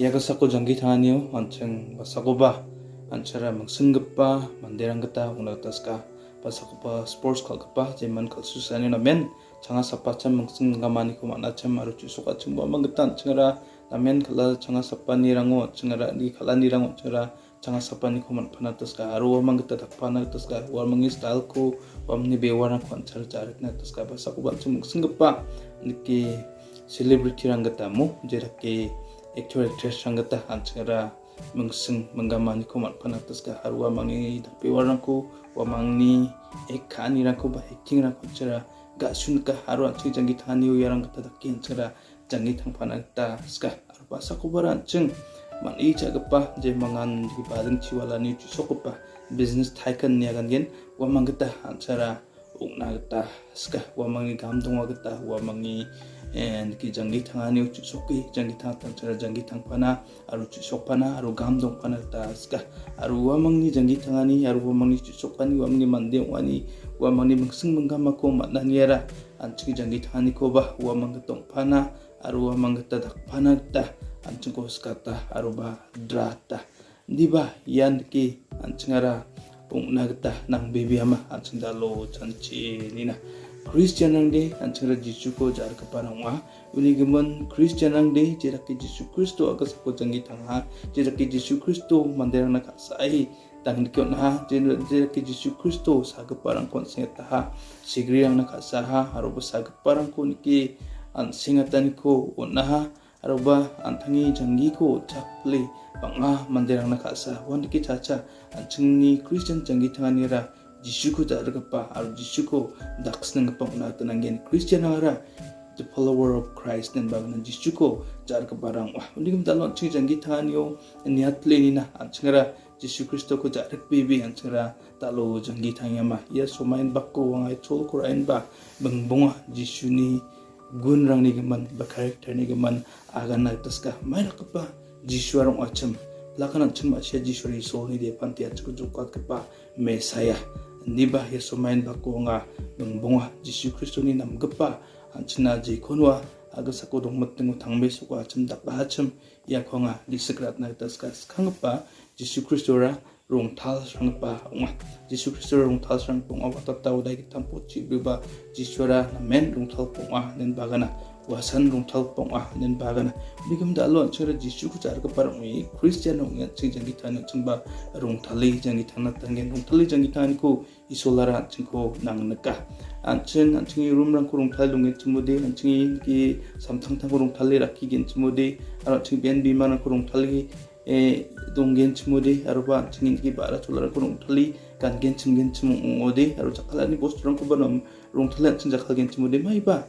야가사고 전기탕하니요 안청 바사고바 안차라 망승급바 만데랑급다 웅나갔다스까 바사고바 스포츠 칼급바 제만 칼수사니 나멘 장아 사파참 망승가마니고 만나참 마루치 소가층 뭐만급다 안청라 나멘 칼라 장아 사파니랑고 안청라 니 칼라니랑고 안청라 장아 사파니고 만파나tas까 아루와 망급다 닥파나tas까 월망이 스타일코 왑니 베와나 관찰 자르나tas까 바사고바 안청 망승급바 느끼 셀레브리티랑 같다모 제라게 액터 액트레스 상가타 안청라 mengseng menggamani ko manpanatas ka harwa mangi dapi warangku wa mangni ekani rangku ba acting rangku cara ga sun ka harwa chi jangi thani yarang kata dakin cara jangi thang panata ska arba sako baranceng man i chagapa je mangan di badeng chiwalani chu sokopa business thaikan niagan gen wa mangata ancara ungna gata ska wa mangi gamdong wa gata wa mangi and ki jangi thangani uchu soki jangi thang tanchara jangi thang pana aru chu sokpana aru gamdong pana taska aru wamangni jangi thangani aru wamangni chu sokpani wamangni mande wani wamangni mengseng menggamako matnaniara anchi jangi thangani ko ba wamang tong pana aru wamang tadak pana ta anchi ko skata aru ba drata diba yan ki anchingara pungna gata nang baby ama anchindalo chanchi nina Christian ang de anchara Jisu ko jar kaparang wa unigiman Christian ang de jeraki Jisu Kristo agas ko jangi tangha jeraki Jisu Kristo manderang nakasai tang dikyo na jeraki Jisu Kristo sagaparang kon singataha sigri ang nakasaha haruba sagaparang ko niki an singatan ko unaha haruba antangi jangi ko chakli panga manderang nakasa wan diki chacha anchingni Christian jangi tanganira Jisuko jaragapa aru Jisuko daksnang pangna tananggen Christian ara the follower of Christ dan bagna Jisuko jaragaparang wah undigum talon chi jangi thanio niatle ni na anchara Jisu Kristo ko jarak bibi anchara talo jangi thanyama ya somain bakko wangai chol kurain ba bengbonga Jisu ni gun rang ni gaman ba character ni gaman agana taska mai rakapa Jisu arong acham lakan acham asya Jisu ri sol ni de panti achko jokat kapa mesaya niba ya somain bako nga bengbonga Jisu Kristo ni namgapa anchina ji konwa aga sako dong mateng thangbe suka acham dakba acham ya khonga lisakrat na taska khangpa Jisu Kristo ra rong thal sangpa nga Jisu Kristo rong thal sang pong awata tawdai kitampo chi biba Jisu ra men rong thal pong nen bagana wasan rong thal pong nen bagana bigam dalo anchara Jisu ko jar ka parang Christian ong ya ching jangi tan chingba rong thali jangi tan tangen rong thali jangi tan ko isolara chingko nang naka anchen anching room rang ko rong thal dong chimode anching ki samthang thang rong thali rakhi gen chimode ar ching ben bi man ko rong thali donggen chimode aruba anching ki bara cholara ko rong thali kan gen chimgen chimode aru chakalani post rong ko banam rong thali anching jakal gen chimode mai ba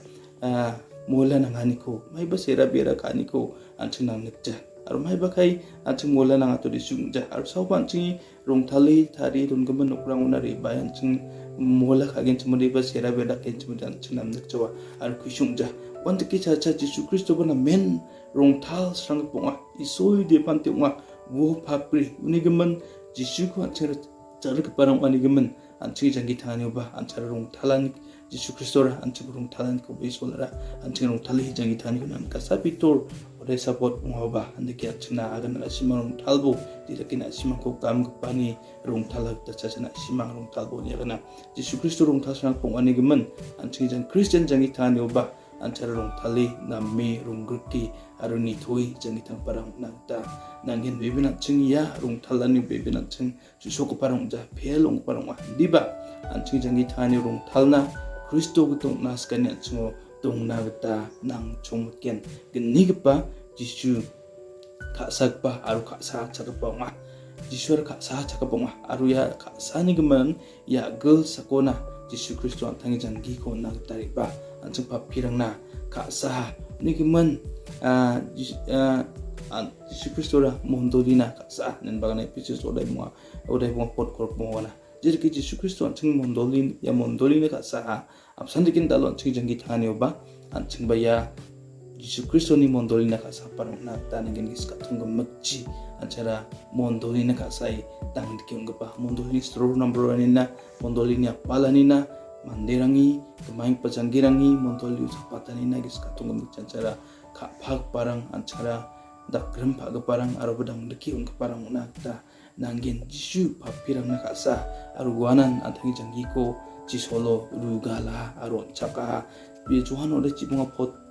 mola nangani ko mai ba sera bera kani ko anching nang nekja aru mai ba kai anching mola nang ato disungja aru sau anching rong thali thari ron gaman nokrang unari ba anching mola kagen chimode ba sera bera ken chimode anching nam nekjawa aru kuisungja wante ki chacha Jisu Kristo bana men rong thal sang ponga isoi de pante nga wo papri unigaman Jisu ko anching jar ka parang unigaman anching jangi thani ba anchar rong thalan Jisu Kristo ra anching rong thalan ko bisolara anching rong thali jangi thani ko nan kasapitor ore support mo ba andiki achna agan na simang thalbo dirakina simang ko kam pani rong thalak ta chachana simang rong thalbo ni agana Jisu Kristo rong thasang pong unigaman anching jang Christian jangi thani ba anchara rong thali namme rong gruki aruni thoi jangi thang parang nagta nangin bebina ching ya rong thalani bebina ching susoko parang ja phelong parang wa diba anching jangi thani rong thalna Kristo gutong naskani anchungo tong nagta nang chomutken gnigpa Jisu kasagpa aru kasa chakapa nga Jisu ka sa chakapa nga aru ya kasani gaman ya gel sakona Jisu Kristo antangi jangi ko nagtari ba anchung papirang na kasa nigiman Jisu Kristo ra mondolina kasa nen bagana episodes odai mo pot korp mo wana jadi ki Jisu Kristo anchung mondolina kasa absandikin dalo anchung jangi thani ba anchung baya Jisu Kristo ni mondolina kasa parang na taningin gis katung magji anchara mondolina kasai tang dikyong ba mondolina store number 1 na mondolina palanina manderangi kemaing pajanggirangi montoli usapatani nagis katungam cancara ka phag parang ancara dak grem pa gaparang aro bedang dekiun keparang unakta nanggen Jisu papirang nakasa aro guanan antangi janggiko jisolo rugala aro caka bi Johan oleh cipungapot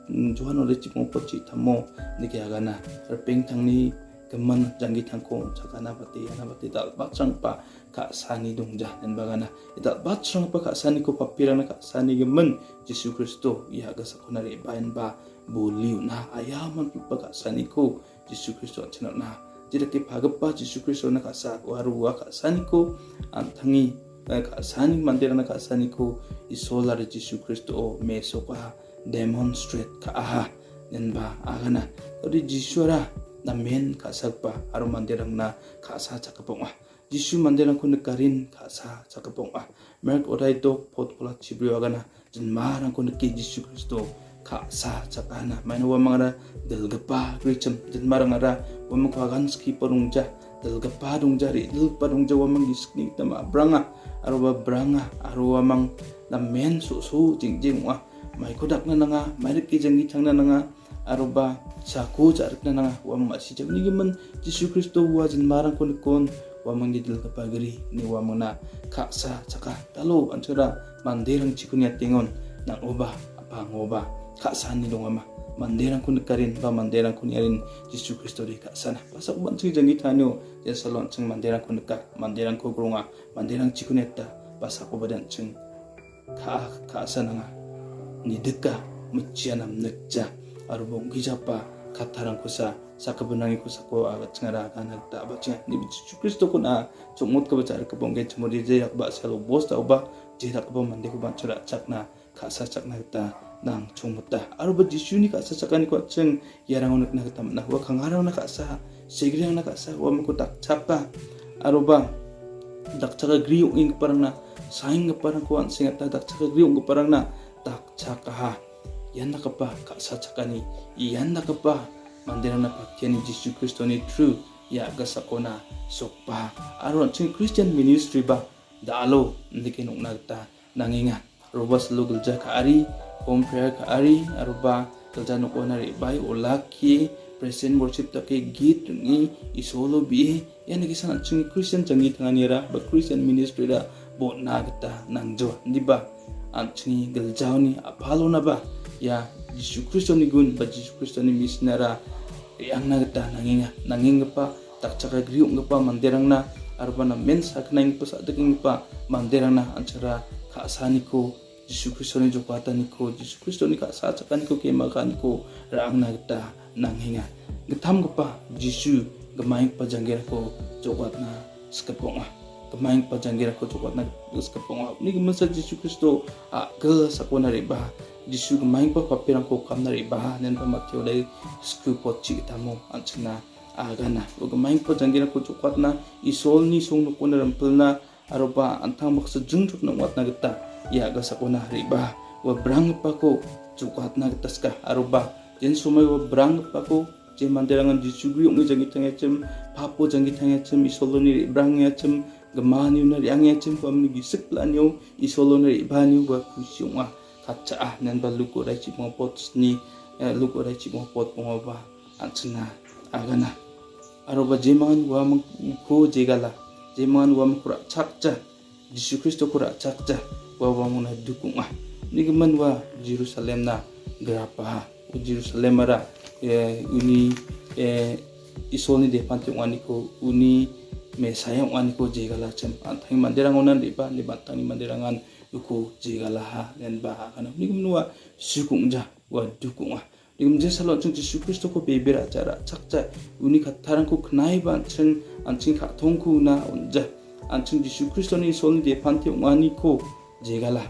ci tamo niki agana erpeng tangni geman janggi tangko cakana pati dal batsang pa ka sani dongjah dan bagana dal batsang pa ka sani ko papirang ka sani geman Yesus Kristo ya ga sakonari bayan ba boliu na ayaman pa ka sani ko Yesus Kristo chana na jira ke phagpa Yesus Kristo na ka sa waru ka sani ko antangi ka sani mandira na ka sani ko isolar Yesus Kristo meso pa demonstrate ka aha dan ba agana odi Jisura na men ka sagpa aro mandirang na ka sa chakapong Jisu mandirang kun karin ka sa chakapong merk oday dok pot pula chibrio agana jin marang kun ki Jisu Kristo ka sa chakana maino wa mangara delgapa krichem jin marang ara wa mangkagan ski parungja delgapa dungja ri delgapa dungja wa mang giskni tama branga aro ba branga aro wa mang na men su jingjing mai kodak na nga mai ki jangi chang na nga aroba saku jarak na nga wa masi jang ni man Yesus Kristo wa jin marang kon wa mangidil kapagri ni wa mangna ka sa chaka talo anchara manderang chikunya tingon na oba apa ngoba ka sa ni dong ama manderang kun karin ba manderang kun yarin Yesus Kristo di ka sana pasak ban chi jangi tanyo ya salon chang manderang kun ka manderang ko grunga manderang chikunya ta pasak ko badan chang ka sana nga ni deka mucianam nekja arubong gijapa kataran kusa sakabenangi kusa ko agat ngara kana ta baca ni Yesus Kristo kuna cumut ka baca ka bongge cumudi je yak ba selo bos ta ba je dak ba mande ko bancura cakna ka sa cakna ta nang cumuta aruba Yesus ni ka sa cakani ko ceng yarang unek na ta na wa kangarang na ka sa segriang na ka sa wa mo tak capa aruba dak caka griu ing parang na saing parang ko an singata dak caka griu ing parang na tak cakaha yan nakapa ka sa cakani yan nakapa mandirang na pakyan ni Yesus Kristo ni true ya gasakona sokpa aron ching Christian ministry ba dalo hindi kinong nagta nanginga robas lugulja ka ari home prayer ka ari aruba kalja no ko na ri bay olaki present worship ta ke git ni isolo bi yan nagisan ching Christian jangi tanganira ba Christian ministry da bo nagta nangjo di ba anchini galjawni apalo na ba ya Yesus Kristo ni gun ba Yesus Kristo ni misnara yang nagta nanginga pa takchaka griu ngapa mandirang na arba na mens haknaing pa sa daking pa mandirang na anchara kaasani ko Yesus Kristo ni jopatan ko Yesus Kristo ni kaasatsakan ko kay makan ko raang nagta nanghinga gatam ko pa Yesus gamayng pa jangira ko jopat na skapong kemaing pajangira ko cokot na skapong ni gumasa Yesus Kristo ke sakona riba Yesus kemaing pa papirang ko kam na riba nen pa Mateo dai skupot ci tamo anchna agana kemaing pajangira ko cokot na isol ni song no kuna rampel na aroba antang maksa jungjut na wat na geta ya ga sakona riba wa brang pa ko cokot na getas ka aroba jen sumay wa brang pa ko je manderangan Yesus yung jangi tangecem papo jangi tangecem isoloni brang yacem gemani na yang yacem pamni gisik planyo isoloni banyo wa kusyong kaca nan ba luko dai ci mo pot ni luko dai ci mo pot mo ba anchna agana aroba jeman wa ko jegala jeman wa kura chakcha Yesus Kristo kura chakcha wa muna dukung ni geman wa Jerusalem na grapa Jerusalem ara uni isoni de panti wani ko uni me sayang wani ko jegala cem antang mandirang onan di ba ni batang mandirangan uko jegala ha dan ba kana ni gumnuwa sukungja wa dukunga ni gumje salo chung Yesus Kristo ko bebera acara chakcha uni kataran ko knai ban chen anching ka thongku na unja anching Yesus Kristo ni soni de panti wani ko jegala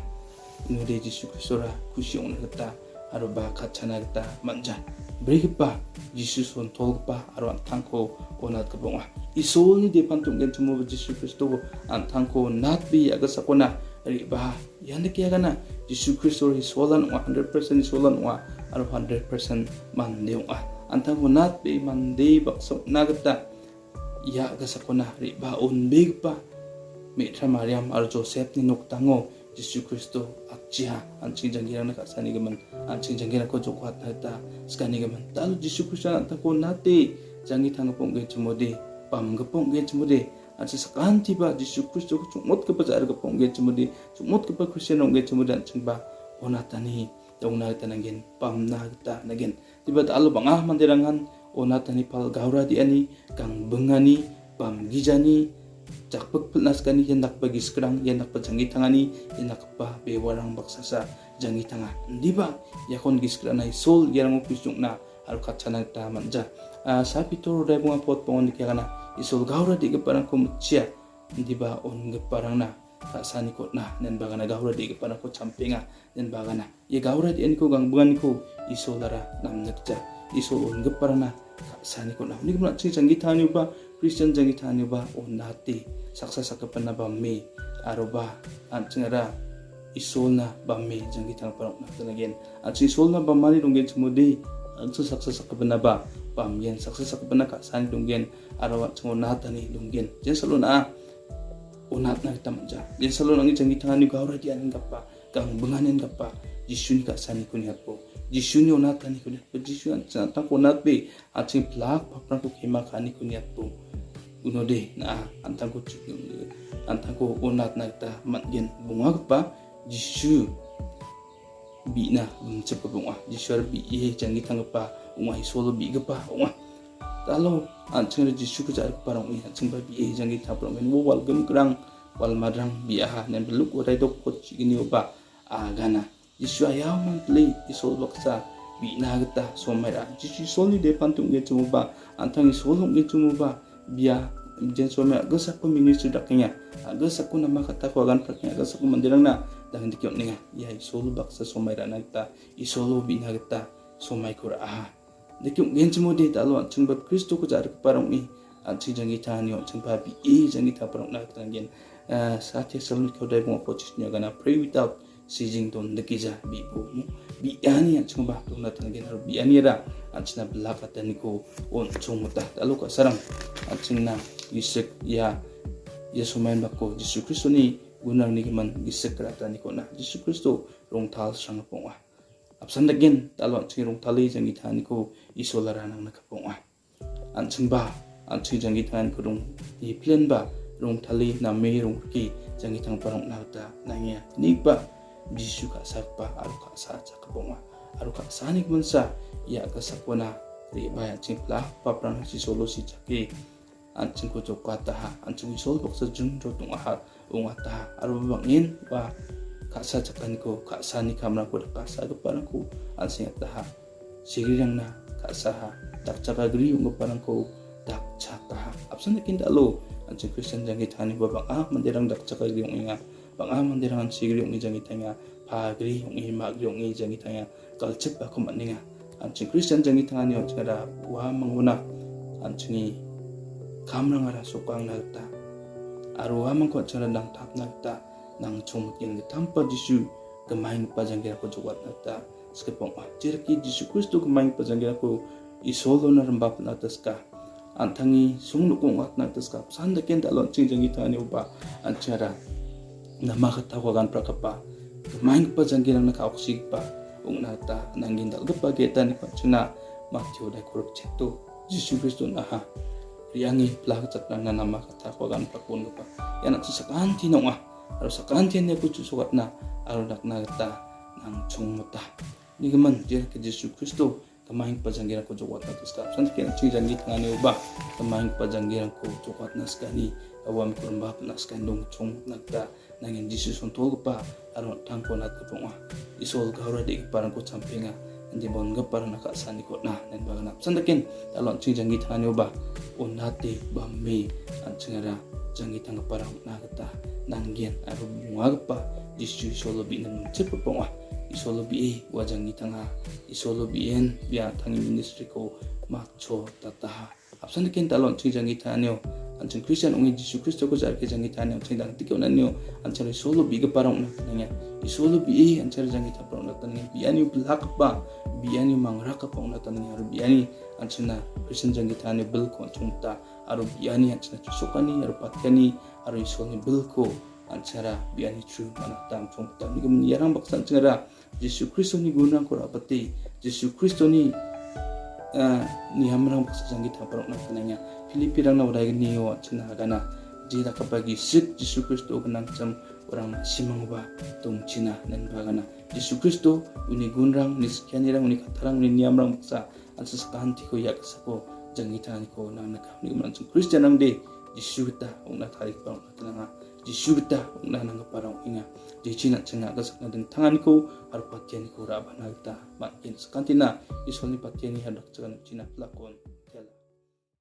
nude Yesus Kristo ra kusyong na kata aroba kachana kita manja berikpa Yesus on tolpa aro antangko onat kabonga isol ni depan tunggen tumo Yesus Kristo antangko natbi agasakona riba yande kya kana Yesus Kristo isolan 100% isolan wa aro 100% mandeong antangko natbi mande baksok nagata ya agasakona riba on bigpa Mitra Mariam aro Joseph ni noktango Yesus Kristo cia anjing jangkirang nak sani gaman anjing jangkirang ko jokwat nata skani gaman talu Yesus Kristus nata ko nati jangi tang pong ge chumode pam gepong ge chumode anjing sakan tiba Yesus Kristus ko chumot ke pajar gepong ge chumode chumot ke pa Kristen ong ge chumode anjing ba onatani dong na tanangin pam na ta nagin tiba talu bangah mandirangan onatani pal gaura di ani kang bengani pam gijani jakpek pelnas kani hendak bagi sekerang hendak pejanggi tangani hendak pa bewarang baksasa jangi tanga ndiba yakon giskrana sol yarang kusung na al kacana ta manja sapi toro dai bunga pot pongon dikana isol gaura di geparang ko mucia ndiba on geparang na sani ko na nen bagana gaura di geparang ko campenga nen bagana ye gaura di enko gangbuan ko isolara nam nekja isol on geparang na sani ko na ni gumna jangi tani ba Christian jangi tani ba onati saksa sakapana ba me aroba anchingara isolna ba me jangi tang parok na tanagen anchi isolna ba mani donggen chumudi anchi saksa sakapana ba pamyen saksa sakapana ka sani donggen arawa chungona tani donggen jen saluna onat na tamja jen saluna ngi jangi tani gaura di anin kappa kang benganen kappa jisuni ka sani kuniat po jisuni onat tani kuniat po jisuni antang onat be anchi plak papran ko kema kani kuniat po unode na antang ko onat na ta matgen bunga pa jisu bi na cepa bunga jisu bi e jangi tang pa unga isolo bi ga pa unga talo anching jisu ka jar parang i anching ba bi e jangi ta parang men wal gem krang wal madrang bi aha nen beluk ko dai dok ko chigini ba agana jisu ayaw man play isol baksa bi na gata somera jisu soli de pantung ge chumuba antang isolo ge chumuba biya jen suami agak aku ministry daknya agak aku nama kata kuagan praknya agak aku mandirang na dengan dikiot ninga ya isolo baksa somai rana kita isolo bina kita somai kura dikiot gen cemudi talo ceng bab Kristo ko jar keparong i ceng jangi tani ceng babi jangi ta parong na tangen saat ya selalu kau dai mo posisinya gana pray without ceasing don dekija bi mu bi ani ceng bah don na tangen haru bi ani ra ceng belaka taniko on ceng mutah talo ka sarang ceng na gisek ya sumain bako Yesus Kristus ni gunang ni man gisek kerata ni ko na Yesus Kristus rong tal sang pongwa apsan dagen talon chi rong tali jangi thani ko isolara nang nakapongwa anching ba anchi jangi thani ko rong i plan ba rong tali na me rong ki jangi thang parong nauta nangya ni ba Yesus ka sakpa aru ka sa chakapongwa aru ka sani mansa ya ka sakwana ri ba ya chimpla paprang si solo si chaki anjing ko jokata anjing isol baksa jung jo tung aha ungata aru bangin ba kasa cakan ko kasa ni kamera ko kasa ko parang ko anjing ta sigirang na kasa tak caka gri ung parang ko tak caka apsan kin dalo anjing Kristen jangi tani ba mandirang dak caka gri ung inga bang mandirang sigiri ung jangi tanga pa gri ung ma gri ung jangi tanga kalcep ba ko maninga anjing Kristen jangi tangani ong cara wa manguna anjing kamrang ara sokang nalta aru amang ko cara dang tap nalta nang chomut yang tampa Yesus kemain pajanggira ko jawat nalta skepong cirki Yesus Kristus kemain pajanggira ko isolo na rembap natas ka antangi sungnu ko ngat natas ka sanda ken dalon cingjangi tani uba ancara nama katawagan prakapa kemain pajanggira na kaoksig pa ung nata nangin dal gepa getan ko cina Matthew da kuruk ceto Yesus Kristus aha riangi pelah kecatnan na nama kata kuagan pakun lupa ya nak sesakan tinong harus sesakan tin aku sukat na aru nak nagata nang chung mutah ni gaman jer ke Yesus Kristus kemahin pajanggiran ko jawat na tuskap santi kena cing tangani ubah kemahin pajanggiran ko jawat na skani awam kurembah na skandung chung nagta nangin Yesus untuk pa aru tangko nat kepong isol gaura di parang ko campinga nanti bon gapar nak sani ko na nan bagana sandakin talon cing tangani ubah onate bamme anchingara jangi tang parang nagata nanggen aru muagpa Yesus solo bi nan cepepong isolo bi wajangi tanga isolo bien bia tangi ministry ko makcho tataha apsan ken talon cing tanyo anching Christian ongi Yesus Kristus ko jar ke jangi tanyo cing dang tikyo nanyo anching solo bi ga parang nanya isolo bi anching jangi ta parang natanya biani blakpa biani mangraka pa natanya aru biani anchina Christian jangi tanyo bel ko chungta aru biani anchina chusukani aru patkani aru isolo bel ko ancara biani tru mana tam chung tam ni gum yarang baksan chengara Yesus Kristus ni gunang kurapati Yesus Kristus ni ni hamrang baksan kita parok nak kenanya Filipi rang na udah ni yo cina gana jida kapagi sit Yesus Kristus kenang cam orang simang ba tung cina dan bagana Yesus Kristus uni gunrang ni sekian rang uni katarang ni niamrang baksa ansa sekahan tiko yak sako jangita ni ko nang nakam ni gum Kristen rang de Yesus kita ungna tarik parok nak kenanga Yesus kita ungna nang parok inga di cina cenga gasak na den tangan ko har patian ko rabana kita makin sekantina Yesus ni patian ni hadak cegan cina lakon